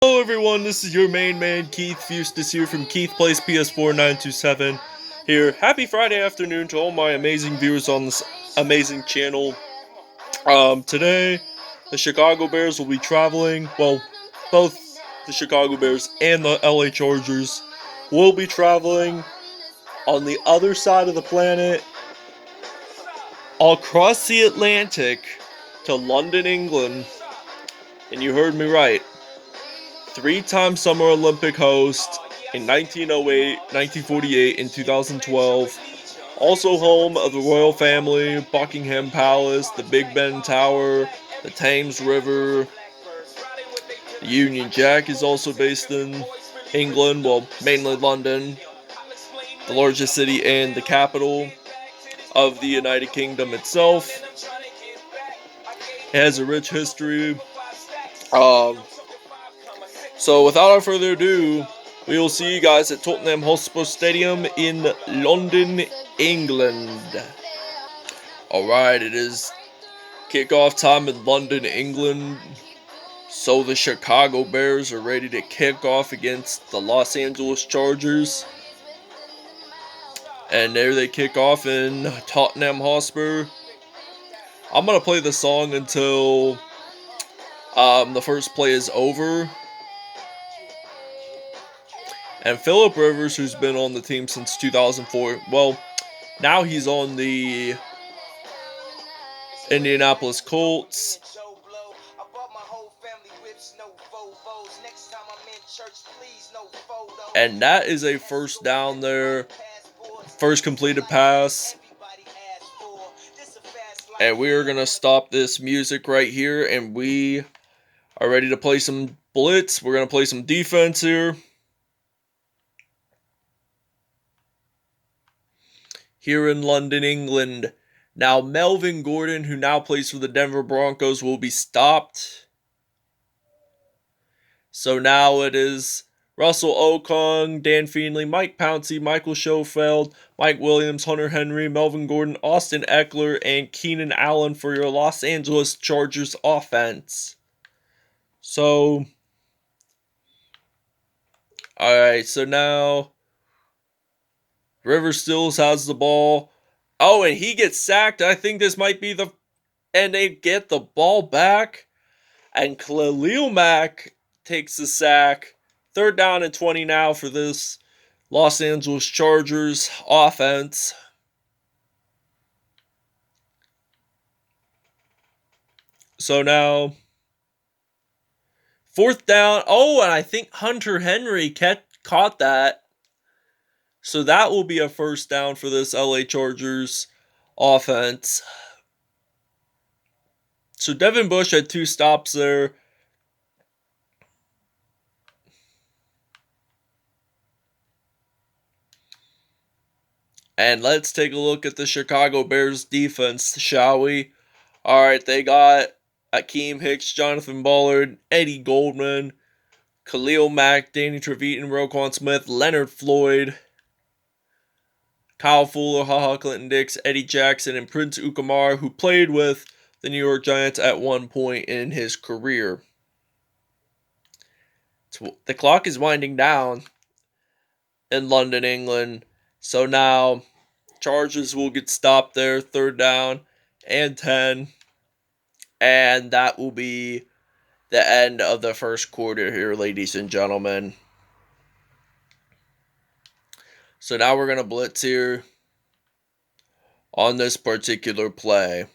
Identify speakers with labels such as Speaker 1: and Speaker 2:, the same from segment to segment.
Speaker 1: Hello everyone, this is your main man Keith Fustus here from Keith Plays PS4 927 here. Happy Friday afternoon to all my amazing viewers on this amazing channel. Today the Chicago Bears will be traveling, well, both the Chicago Bears and the LA Chargers will be traveling on the other side of the planet across the Atlantic to London, England. And you heard me right. Three-time Summer Olympic host in 1908, 1948, and 2012. Also home of the royal family, Buckingham Palace, the Big Ben Tower, the Thames River. The Union Jack is also based in England, well, mainly London, the largest city and the capital of the United Kingdom itself. It has a rich history. So without further ado, we will see you guys at Tottenham Hotspur Stadium in London, England. Alright, it is kickoff time in London, England. So the Chicago Bears are ready to kick off against the Los Angeles Chargers. And there they kick off in Tottenham Hotspur. I'm going to play the song until the first play is over. And Phillip Rivers, who's been on the team since 2004, well, now he's on the Indianapolis Colts. And that is a first down there. First completed pass. And we are going to stop this music right here. And we are ready to play some blitz. We're going to play some defense here. Here in London, England. Now, Melvin Gordon, who now plays for the Denver Broncos, will be stopped. So now it is Russell Okung, Dan Feenley, Mike Pouncey, Michael Schofield, Mike Williams, Hunter Henry, Melvin Gordon, Austin Eckler, and Keenan Allen for your Los Angeles Chargers offense. So, alright, so now Rivers still has the ball. Oh, and he gets sacked. I think this might be the... And they get the ball back. And Khalil Mack takes the sack. 3rd down and 20 now for this Los Angeles Chargers offense. So now, 4th down. Oh, and I think Hunter Henry caught that. So that will be a first down for this LA Chargers offense. So Devin Bush had 2 stops there. And let's take a look at the Chicago Bears defense, shall we? Alright, they got Akeem Hicks, Jonathan Ballard, Eddie Goldman, Khalil Mack, Danny Trevitan, Roquan Smith, Leonard Floyd, Kyle Fuller, HaHa Clinton-Dix, Eddie Jackson, and Prince Ukamar, who played with the New York Giants at one point in his career. So the clock is winding down in London, England. So now, Chargers will get stopped there, 3rd down and 10. And that will be the end of the first quarter here, ladies and gentlemen. So now we're going to blitz here on this particular play.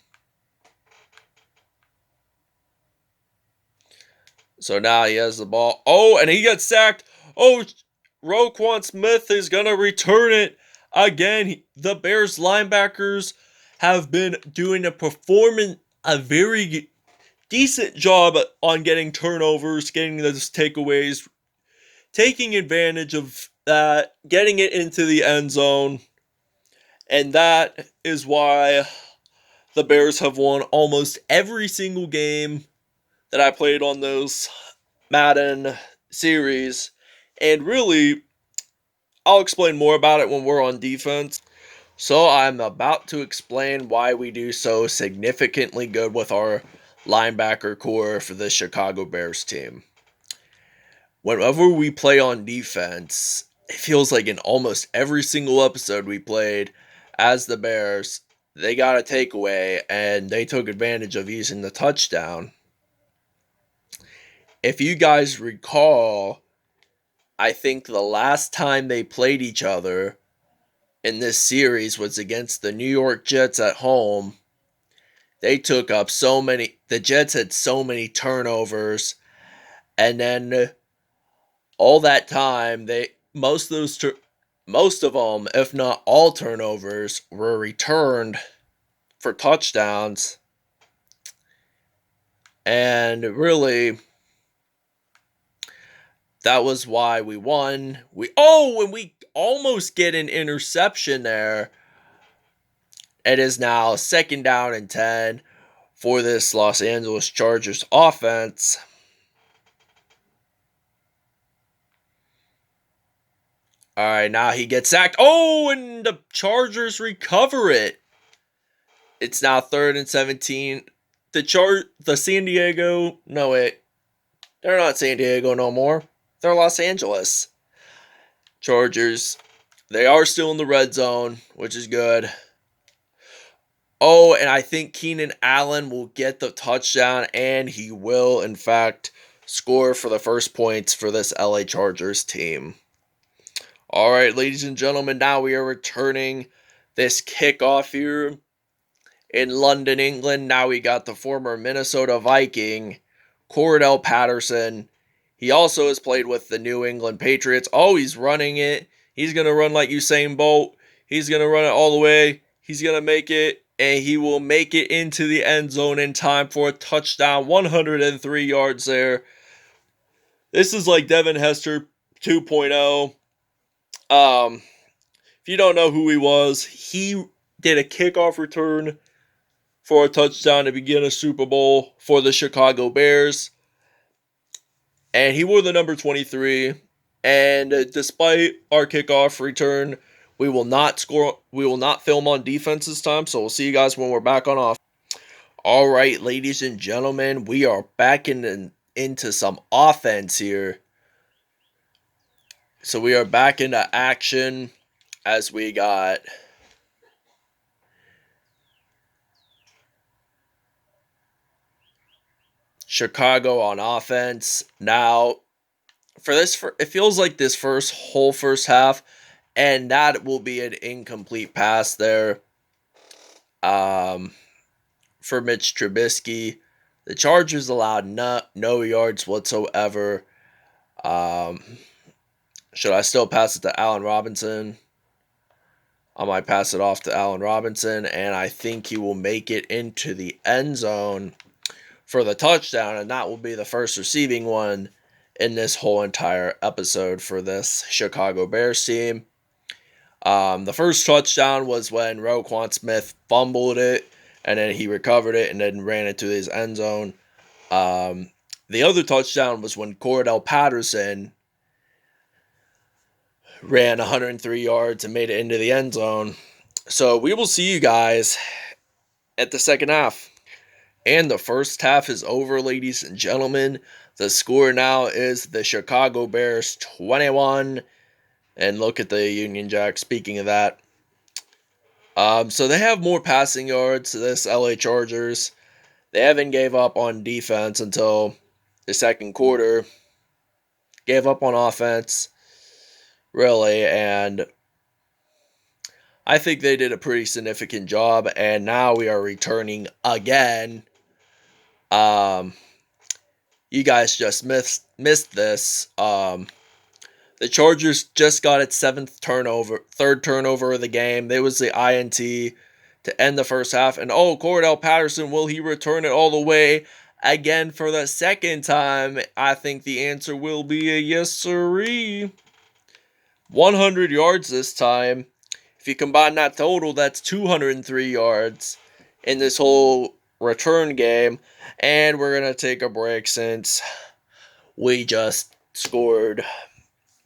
Speaker 1: So now he has the ball. Oh, and he gets sacked. Oh, Roquan Smith is going to return it again. The Bears linebackers have been doing a very decent job on getting turnovers, getting those takeaways, taking advantage of that, getting it into the end zone. And that is why the Bears have won almost every single game that I played on those Madden series. And really, I'll explain more about it when we're on defense. So I'm about to explain why we do so significantly good with our linebacker core for the Chicago Bears team. whenever we play on defense, it feels like in almost every single episode we played as the Bears, they got a takeaway and they took advantage of using the touchdown. If you guys recall, I think the last time they played each other in this series was against the New York Jets at home. They took up the Jets had so many turnovers, and then all that time, most of them, if not all turnovers, were returned for touchdowns. And really, that was why we won. And we almost get an interception there. It is now 2nd down and 10 for this Los Angeles Chargers offense. All right, now he gets sacked. Oh, and the Chargers recover it. It's now 3rd and 17. The San Diego, no wait, they're not San Diego no more. They're Los Angeles Chargers. They are still in the red zone, which is good. Oh, and I think Keenan Allen will get the touchdown, and he will, in fact, score for the first points for this LA Chargers team. All right, ladies and gentlemen, now we are returning this kickoff here in London, England. Now we got the former Minnesota Viking, Cordell Patterson. He also has played with the New England Patriots. Oh, he's running it. He's going to run like Usain Bolt. He's going to run it all the way. He's going to make it, and he will make it into the end zone in time for a touchdown. 103 yards there. This is like Devin Hester 2.0. If you don't know who he was, he did a kickoff return for a touchdown to begin a Super Bowl for the Chicago Bears. And he wore the number 23. And despite our kickoff return, we will not film on defense this time. So we'll see you guys when we're back on offense. All right, ladies and gentlemen, we are back into some offense here. So we are back into action as we got Chicago on offense. Now, it feels like this whole first half, and that will be an incomplete pass there for Mitch Trubisky. The Chargers allowed no yards whatsoever. Should I still pass it to Allen Robinson? I might pass it off to Allen Robinson, and I think he will make it into the end zone for the touchdown, and that will be the first receiving one in this whole entire episode for this Chicago Bears team. The first touchdown was when Roquan Smith fumbled it, and then he recovered it and then ran into his end zone. The other touchdown was when Cordell Patterson ran 103 yards and made it into the end zone. So we will see you guys at the second half. And the first half is over, ladies and gentlemen. The score now is the Chicago Bears 21. And look at the Union Jack, speaking of that. So they have more passing yards, this LA Chargers. They haven't gave up on defense until the second quarter. Gave up on offense, really, and I think they did a pretty significant job, and now we are returning again. You guys just missed this. The Chargers just got its third turnover of the game. There was the INT to end the first half. And Cordell Patterson, will he return it all the way again for the second time? I think the answer will be a yes, sirree. 100 yards this time. If you combine that total, that's 203 yards in this whole return game. And we're going to take a break since we just scored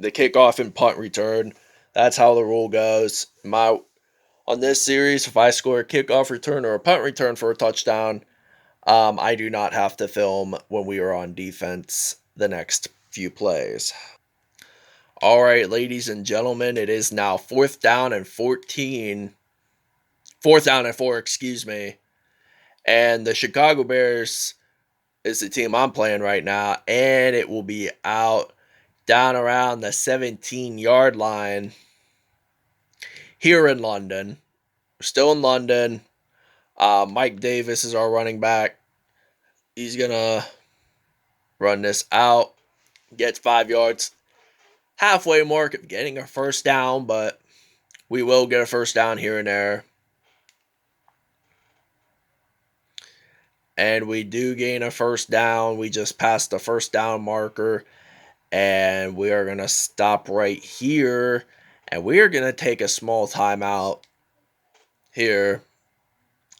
Speaker 1: the kickoff and punt return. That's how the rule goes. On this series, if I score a kickoff return or a punt return for a touchdown, I do not have to film when we are on defense the next few plays. All right, ladies and gentlemen, it is now 4th down and 14. 4th down and 4, excuse me. And the Chicago Bears is the team I'm playing right now, and it will be out down around the 17-yard line here in London. We're still in London. Mike Davis is our running back. He's going to run this out, gets 5 yards. Halfway mark of getting a first down, but we will get a first down here and there. And we do gain a first down. We just passed the first down marker. And we are going to stop right here. And we are going to take a small timeout here.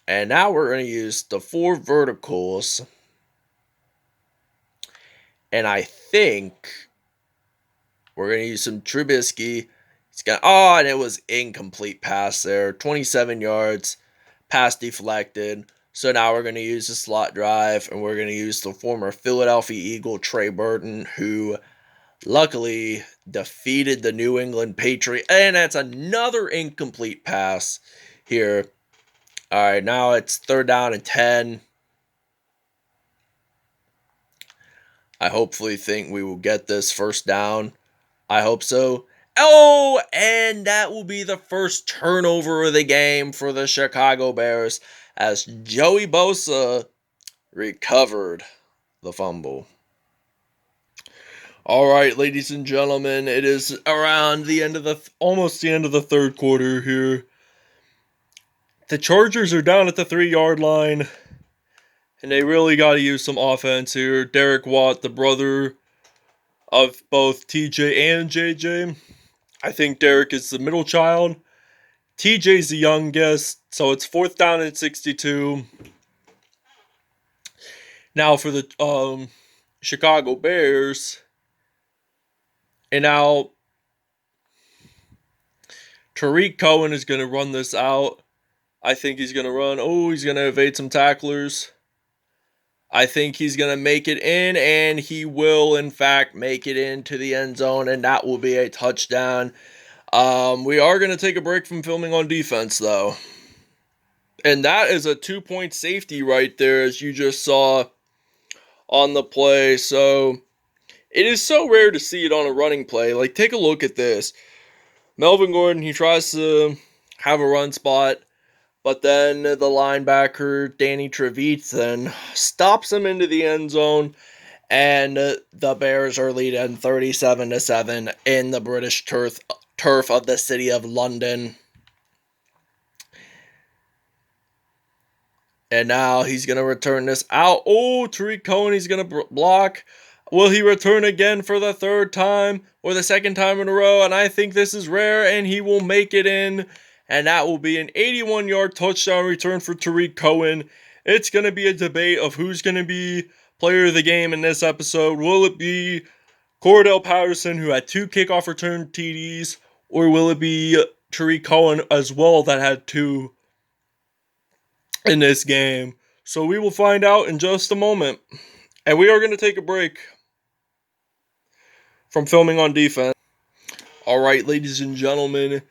Speaker 1: And now we're going to use the 4 verticals. And I think we're going to use some Trubisky. And it was incomplete pass there. 27 yards. Pass deflected. So now we're going to use the slot drive. And we're going to use the former Philadelphia Eagle Trey Burton, who luckily defeated the New England Patriots. And that's another incomplete pass here. All right, now it's 3rd down and 10. I hopefully think we will get this first down. I hope so. Oh, and that will be the first turnover of the game for the Chicago Bears as Joey Bosa recovered the fumble. All right, ladies and gentlemen, it is around the end of almost the end of the 3rd quarter here. The Chargers are down at the 3-yard line, and they really got to use some offense here. Derek Watt, the brother of both TJ and JJ. I think Derek is the middle child. TJ's the youngest, so it's 4th down and 62. Now for the Chicago Bears. And now Tariq Cohen is going to run this out. I think he's going to run. Oh, he's going to evade some tacklers. I think he's going to make it in, and he will, in fact, make it into the end zone, and that will be a touchdown. We are going to take a break from filming on defense, though. And that is a 2-point safety right there, as you just saw on the play. So it is so rare to see it on a running play. Like, take a look at this. Melvin Gordon, he tries to have a run spot, but then the linebacker, Danny Trevathan, stops him into the end zone, and the Bears are leading 37-7 in the British turf of the city of London. And now he's going to return this out. Oh, Tariq Cohen, he's going to block. Will he return again for the 3rd time or the 2nd time in a row? And I think this is rare, and he will make it in. And that will be an 81-yard touchdown return for Tariq Cohen. It's going to be a debate of who's going to be player of the game in this episode. Will it be Cordell Patterson, who had 2 kickoff return TDs, or will it be Tariq Cohen as well that had 2 in this game? So we will find out in just a moment. And we are going to take a break from filming on defense. All right, ladies and gentlemen.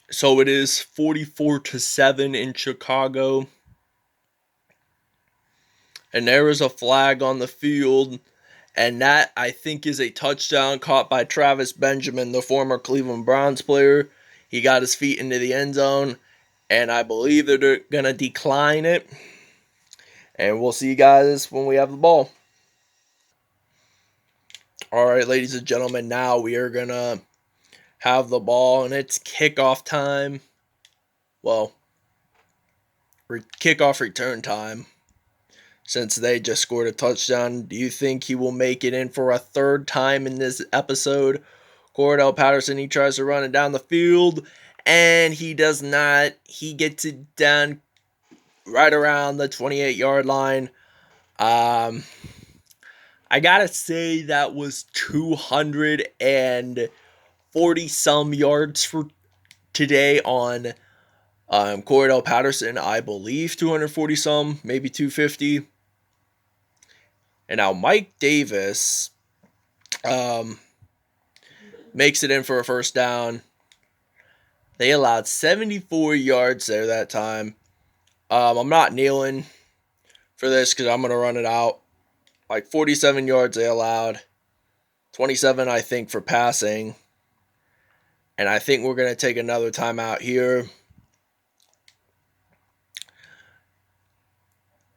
Speaker 1: So it is 44-7 in Chicago. And there is a flag on the field. And that, I think, is a touchdown caught by Travis Benjamin, the former Cleveland Browns player. He got his feet into the end zone. And I believe that they're going to decline it. And we'll see you guys when we have the ball. All right, ladies and gentlemen, now we are going to have the ball, and it's kickoff time. Well, kickoff return time. Since they just scored a touchdown, do you think he will make it in for a 3rd time in this episode? Cordell Patterson, he tries to run it down the field, and he does not. He gets it down right around the 28-yard line. I gotta say that was 240-some yards for today on Cordell Patterson. I believe 240-some, maybe 250. And now Mike Davis, makes it in for a first down. They allowed 74 yards there that time. I'm not kneeling for this because I'm going to run it out. Like 47 yards they allowed. 27, I think, for passing. And I think we're going to take another timeout here.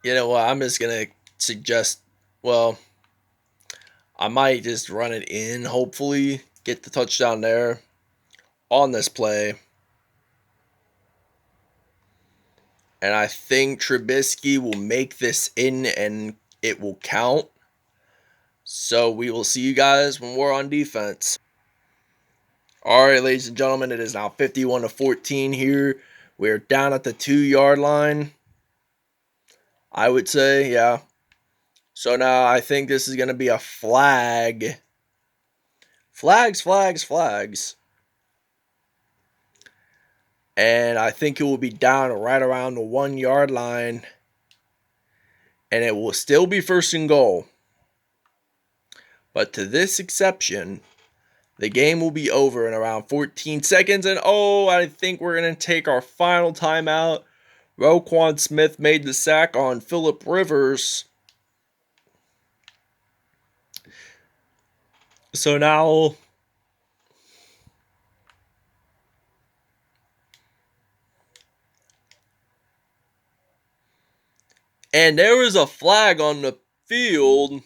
Speaker 1: You know what? I'm just going to suggest, well, I might just run it in, hopefully. Get the touchdown there on this play. And I think Trubisky will make this in and it will count. So we will see you guys when we're on defense. All right, ladies and gentlemen, it is now 51-14 here. We're down at the 2-yard line, I would say, yeah. So now I think this is going to be a flag. Flags. And I think it will be down right around the 1-yard line. And it will still be first and goal. But to this exception, the game will be over in around 14 seconds. And I think we're going to take our final timeout. Roquan Smith made the sack on Phillip Rivers. So now, and there is a flag on the field.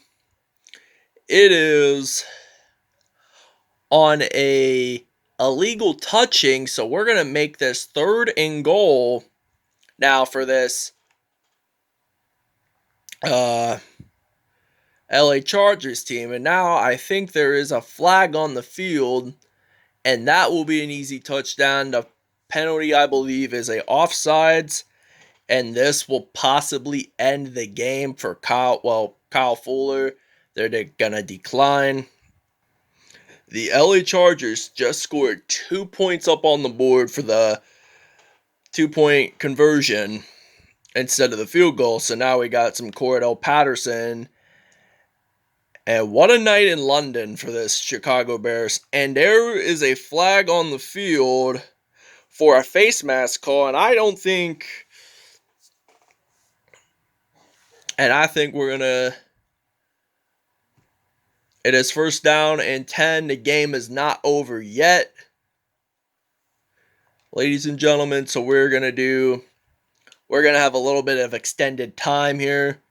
Speaker 1: It is on a illegal touching, so we're going to make this third and goal now for this LA Chargers team. And now I think there is a flag on the field, and that will be an easy touchdown. The penalty, I believe, is a offsides, and this will possibly end the game for Kyle Fuller. They're going to decline. The LA Chargers just scored 2 points up on the board for the 2-point conversion instead of the field goal. So now we got some Cordell Patterson. And what a night in London for this Chicago Bears. And there is a flag on the field for a face mask call. And I think we're going to... It is first down and 10. The game is not over yet, ladies and gentlemen. So we're going to have a little bit of extended time here.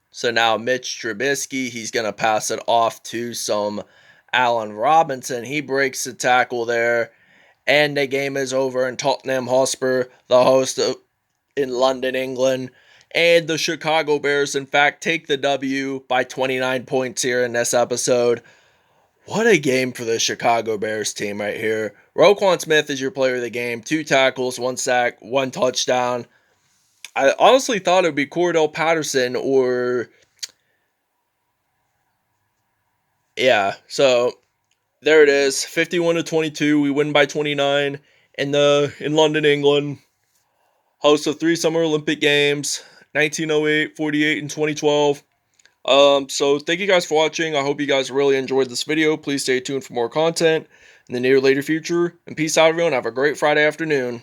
Speaker 1: So now Mitch Trubisky, he's going to pass it off to some Allen Robinson. He breaks the tackle there. And the game is over in Tottenham Hotspur, the host in London, England. And the Chicago Bears, in fact, take the W by 29 points here in this episode. What a game for the Chicago Bears team right here. Roquan Smith is your player of the game. 2 tackles, 1 sack, 1 touchdown. I honestly thought it would be Cordell Patterson or... Yeah, so there it is. 51-22. We win by 29 in London, England. Host of 3 Summer Olympic Games. 1908, 48, and 2012. So thank you guys for watching. I hope you guys really enjoyed this video. Please stay tuned for more content in the near later future. And peace out, everyone. Have a great Friday afternoon.